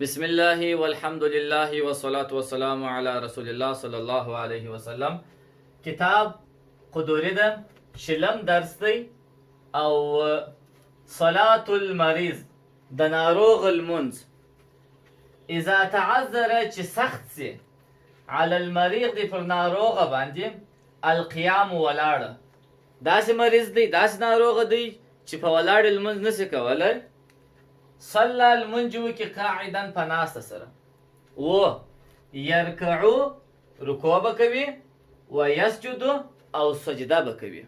بسم الله والحمد لله والصلاة والسلام على رسول الله صلی الله علیه وسلم. کتاب قدوری ده، شلم درس دی او صلاة المریض د ناروغ المنز. اذا تعذر چې سخت سي على المریض دی پر ناروغ باندې القیام ولاړه. داسې مریض دی، داسې ناروغ دی چې په ولاړ المنز نسي کولی، صلى المنج وکي قاعدا په ناسته سره، و يرکعو رکوع به کوي، و یسجدو او سجده به کوي.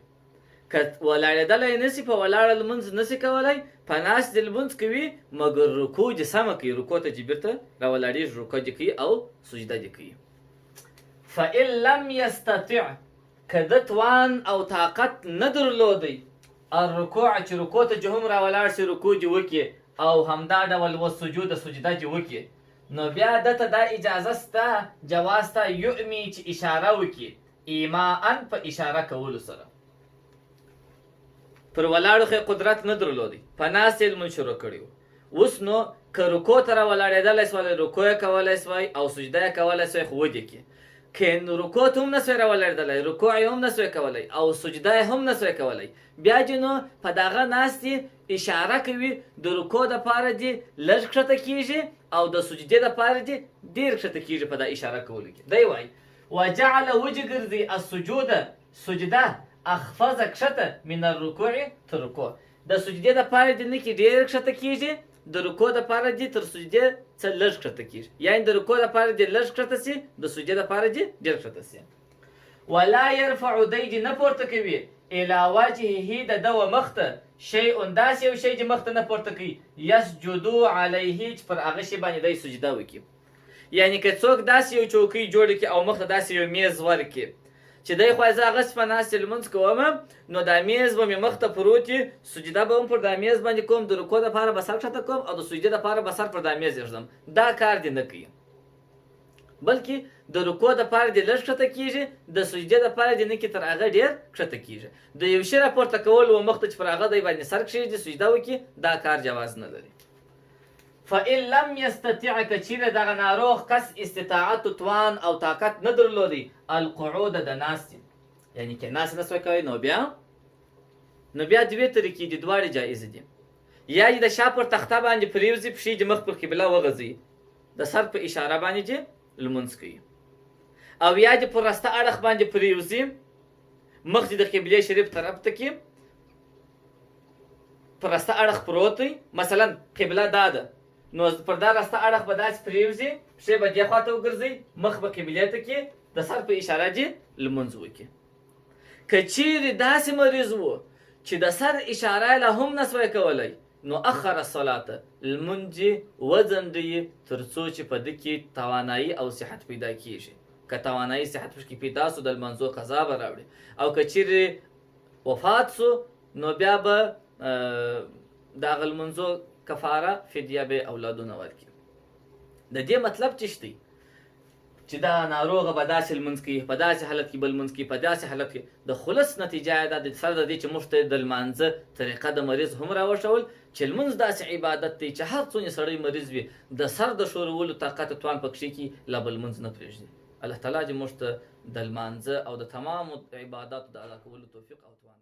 که ولاړېدلی نسي، په ولاړ المنز نسي کولی، په ناست المنز کوي، مګر رکوع دې سمه کوي، رکوع ته چې بیرته راولاړېږي رکوع دې کوي او سجده دې کوي. فإن لم يستطع، که ده توان او طاقت نه درلودی الرکوع چې رکوع ته چې هم راولاړ سي رکوع دې وکړي او همدا ډول و سجود سجده چې وکړي، نو بیا دته دا اجازه سته، جواز ته یؤمي چې اشاره وکړي، ایماء په اشاره کولو سره. پر ولاړو خو قدرت نه درلودی، په ناستې لمونځ شروع کړی و. اوس نو که رکوع ته راولاړېدلی سوی، رکوع یې کولی سوی او سجده یې کولی سوی، خو ودې کړي. که رکوع ته هم نه سوی راولاړېدلی، رکوع یې هم نه سوی کولی او سجده یې هم نه سوی کولی، بیا چې نو په دغه ناستې اشاره کوي، د رکوع دپاره دې لږ کښته کېږي او د سجدې دپاره دې ډېر کښته کېږي په دا اشاره کولو کې. دی وایي وجعل وجه ګرځي السجود سجده اخفض کښته من الرکوع تر رکوع. د سجدې دپاره دې نه کې ډېر کښته کېږي، د رکوع دپاره دې تر سجدې څه لږ کښته کېږي، یعنې د رکوع دپاره دې لږ کښته سي، د سجدې دپاره دې ډېر کښته سي. ولا يرفع دی دې نه پورته کوي الى وجهه د ده و مخ ته شیء داسې یو شی چې مخ ته نه پورته کوي، یسجدو علیه چې پر هغه شي باندې دی سجده وکړي. یعنې که څوک داسې یو چوکۍ جوړه کړي او مخ ته داسې یو میز ورکړي چې دی خو زه هغسې په ناستې لمونځ کوم، نو دا میز به مې مخ ته پروت وي، سجده به هم پر دا میز باندې کوم، د رکوع دپاره به سر کښته کوم او د سجدې دپاره به سر پر دا میز ایږدم. دا کار دې نه کوي، بلکې د رکوع دپاره دې لږ کښته کېږي، د سجدې دپاره دې نه کې تر هغه ډېر کښته کېږي. د یو شي راپورته کول و مخ ته چې پر هغه دی باندې سر کښېږدي سجده وکړي، دا کار جواز نه لري. فإن لم يستطع، که چیرې دغه ناروغ کس استطاعت توان او طاقت نه درلودی القعود د ناستې، یعنې که ناست نه سوی کوی، نو بیا دوې طریقې دي، دواړې جایزې دي. یا یې د شا پر تخته باندې پرېوځي، پښې دې مخ پر قبله وغځوي، د سر په اشاره باندې چې لمونځ کوي، او یا دې پر راسته اړخ باندې پرېوځي، مخ دې د قبلې شریف طرف ته کې پر راسته اړخ پروت وي، مثلا قبله دا ده، نو پر دا راسته اړخ به داسې پرېوځي، پښې به دې خوا ته وګرځوي، مخ به قبلې ته کې د سر په اشاره دې لمونځ وکړي. که چیرې داسې مریض و چې د سر اشاره یې لا هم نه سوی کولی، نو اخر الصلاة لمونځ وځنډوي تر څو چې په ده کې توانایي او صحت پیدا کېږي. که توانایي صحت پکې پیدا سو، د لمانځو قضا به راوړي، او که چیرې وفات سو، نو بیا به د هغه لمونځو کفاره فدیه به اولادونه ورکړي. د دې مطلب څه دی چې دا ناروغه به داسې لمونځ کوي، په داسې حالت کې به لمونځ کوي، په داسې حالت کې د خلص نتیجه یې دا د سره د دې چې موږ ته د لمانځه طریقه د مریض هم راوښول چې لمونځ داسې عبادت دی چې هر څونه سړی مریض وي، د سر د ښورولو طاقت توان پکښې کي، لا به لمونځ نه پرېږدي. الله تعالی دې موږ ته د لمانځه او د تمامو عباداتو د ادا کولو توفیق او توان